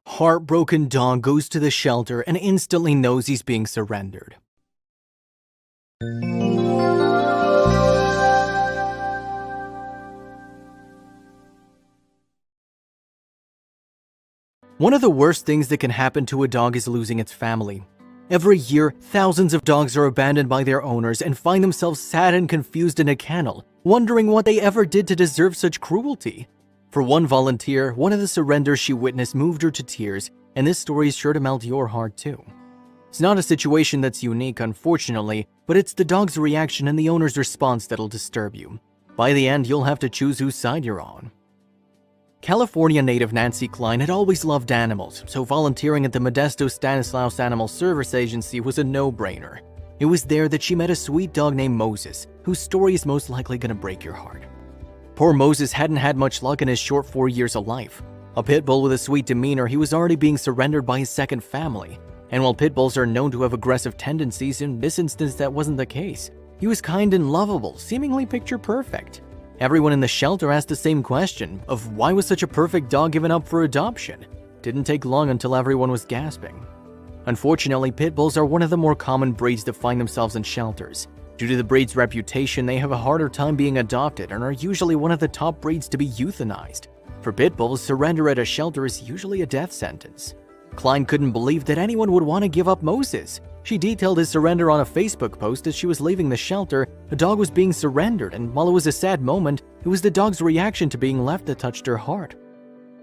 Heartbroken dog goes to the shelter and instantly knows he's being surrendered. One of the worst things that can happen to a dog is losing its family. Every year, thousands of dogs are abandoned by their owners and find themselves sad and confused in a kennel, wondering what they ever did to deserve such cruelty. For one volunteer, one of the surrenders she witnessed moved her to tears, and this story is sure to melt your heart too. It's not a situation that's unique, unfortunately, but it's the dog's reaction and the owner's response that'll disturb you. By the end, you'll have to choose whose side you're on. California native Nancy Klein had always loved animals, so volunteering at the Modesto Stanislaus Animal Service Agency was a no-brainer. It was there that she met a sweet dog named Moses, whose story is most likely going to break your heart. Poor Moses hadn't had much luck in his short 4 years of life. A pit bull with a sweet demeanor, he was already being surrendered by his second family. And while pit bulls are known to have aggressive tendencies, in this instance that wasn't the case. He was kind and lovable, seemingly picture perfect. Everyone in the shelter asked the same question of why was such a perfect dog given up for adoption? Didn't take long until everyone was gasping. Unfortunately, pit bulls are one of the more common breeds that find themselves in shelters. Due to the breed's reputation, they have a harder time being adopted and are usually one of the top breeds to be euthanized. For pit bulls, surrender at a shelter is usually a death sentence. Klein couldn't believe that anyone would want to give up Moses. She detailed his surrender on a Facebook post as she was leaving the shelter. A dog was being surrendered, and while it was a sad moment, it was the dog's reaction to being left that touched her heart.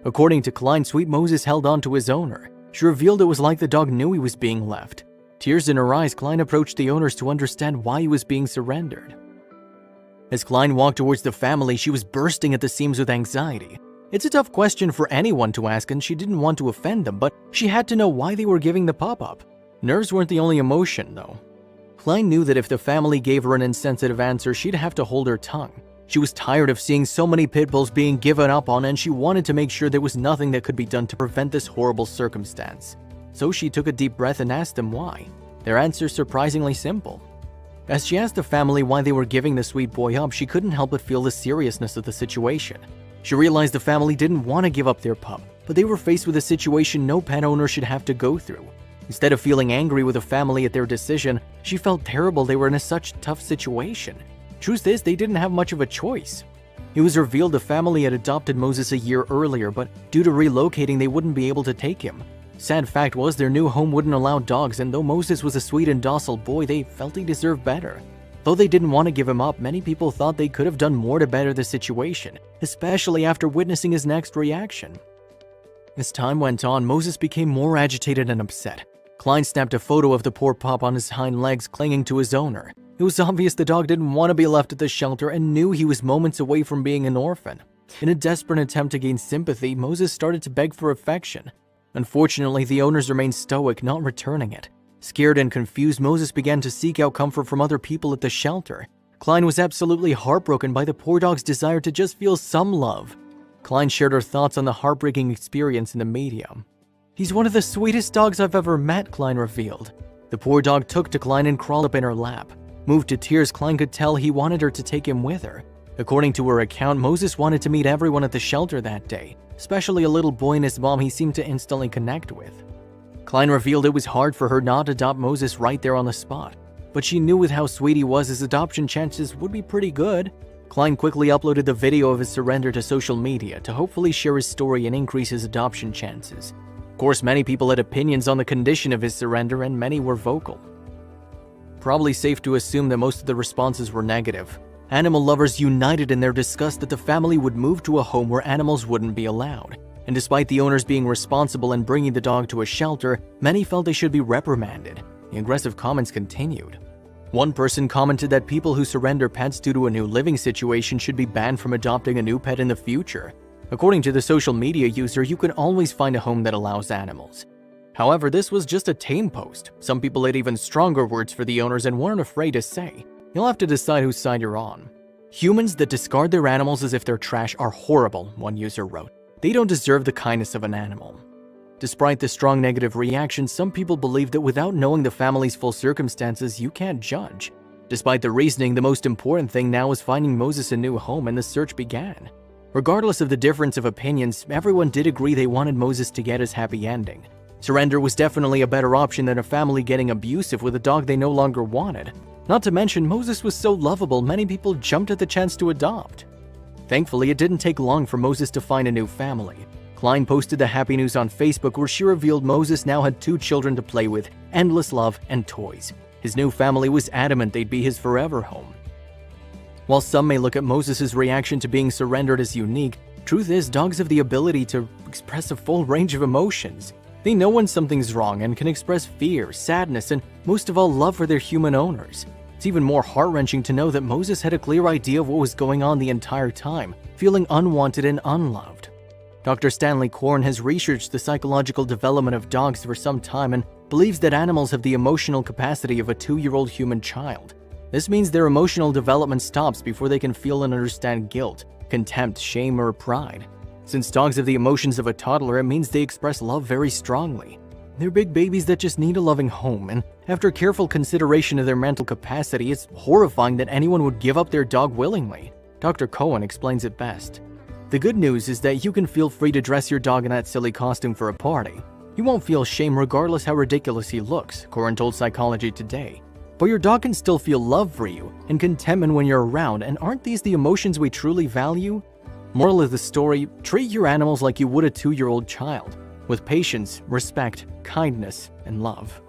According to Klein, sweet Moses held on to his owner. She revealed it was like the dog knew he was being left. Tears in her eyes, Klein approached the owners to understand why he was being surrendered. As Klein walked towards the family, she was bursting at the seams with anxiety. It's a tough question for anyone to ask, and she didn't want to offend them, but she had to know why they were giving the pup up. Nerves weren't the only emotion, though. Klein knew that if the family gave her an insensitive answer, she'd have to hold her tongue. She was tired of seeing so many pit bulls being given up on, and she wanted to make sure there was nothing that could be done to prevent this horrible circumstance. So she took a deep breath and asked them why. Their answer surprisingly simple. As she asked the family why they were giving the sweet boy up, she couldn't help but feel the seriousness of the situation. She realized the family didn't want to give up their pup, but they were faced with a situation no pet owner should have to go through. Instead of feeling angry with the family at their decision, she felt terrible they were in such a tough situation. Truth is, they didn't have much of a choice. It was revealed the family had adopted Moses a year earlier, but due to relocating, they wouldn't be able to take him. Sad fact was their new home wouldn't allow dogs, and though Moses was a sweet and docile boy, they felt he deserved better. Though they didn't want to give him up, many people thought they could have done more to better the situation, especially after witnessing his next reaction. As time went on, Moses became more agitated and upset. Klein snapped a photo of the poor pup on his hind legs clinging to his owner. It was obvious the dog didn't want to be left at the shelter and knew he was moments away from being an orphan. In a desperate attempt to gain sympathy, Moses started to beg for affection. Unfortunately, the owners remained stoic, not returning it. Scared and confused, Moses began to seek out comfort from other people at the shelter. Klein was absolutely heartbroken by the poor dog's desire to just feel some love. Klein shared her thoughts on the heartbreaking experience in the media. "He's one of the sweetest dogs I've ever met," Klein revealed. The poor dog took to Klein and crawled up in her lap. Moved to tears, Klein could tell he wanted her to take him with her. According to her account, Moses wanted to meet everyone at the shelter that day, especially a little boy and his mom he seemed to instantly connect with. Klein revealed it was hard for her not to adopt Moses right there on the spot, but she knew with how sweet he was, his adoption chances would be pretty good. Klein quickly uploaded the video of his surrender to social media to hopefully share his story and increase his adoption chances. Of course, many people had opinions on the condition of his surrender, and many were vocal. Probably safe to assume that most of the responses were negative. Animal lovers united in their disgust that the family would move to a home where animals wouldn't be allowed. And despite the owners being responsible and bringing the dog to a shelter, many felt they should be reprimanded. The aggressive comments continued. One person commented that people who surrender pets due to a new living situation should be banned from adopting a new pet in the future. According to the social media user, you can always find a home that allows animals. However, this was just a tame post. Some people had even stronger words for the owners and weren't afraid to say. You'll have to decide whose side you're on. "Humans that discard their animals as if they're trash are horrible," one user wrote. "They don't deserve the kindness of an animal." Despite the strong negative reaction, some people believe that without knowing the family's full circumstances, you can't judge. Despite the reasoning, the most important thing now was finding Moses a new home, and the search began. Regardless of the difference of opinions, everyone did agree they wanted Moses to get his happy ending. Surrender was definitely a better option than a family getting abusive with a dog they no longer wanted. Not to mention, Moses was so lovable, many people jumped at the chance to adopt. Thankfully, it didn't take long for Moses to find a new family. Klein posted the happy news on Facebook, where she revealed Moses now had 2 children to play with, endless love, and toys. His new family was adamant they'd be his forever home. While some may look at Moses' reaction to being surrendered as unique, truth is dogs have the ability to express a full range of emotions. They know when something's wrong and can express fear, sadness, and most of all, love for their human owners. It's even more heart-wrenching to know that Moses had a clear idea of what was going on the entire time, feeling unwanted and unloved. Dr. Stanley Korn has researched the psychological development of dogs for some time and believes that animals have the emotional capacity of a 2-year-old human child. This means their emotional development stops before they can feel and understand guilt, contempt, shame, or pride. Since dogs have the emotions of a toddler, it means they express love very strongly. They're big babies that just need a loving home, and after careful consideration of their mental capacity, it's horrifying that anyone would give up their dog willingly. Dr. Cohen explains it best. The good news is that you can feel free to dress your dog in that silly costume for a party. You won't feel shame regardless how ridiculous he looks, Cohen told Psychology Today. But your dog can still feel love for you and contentment when you're around, and aren't these the emotions we truly value? Moral of the story, treat your animals like you would a 2-year-old child, with patience, respect, kindness, and love.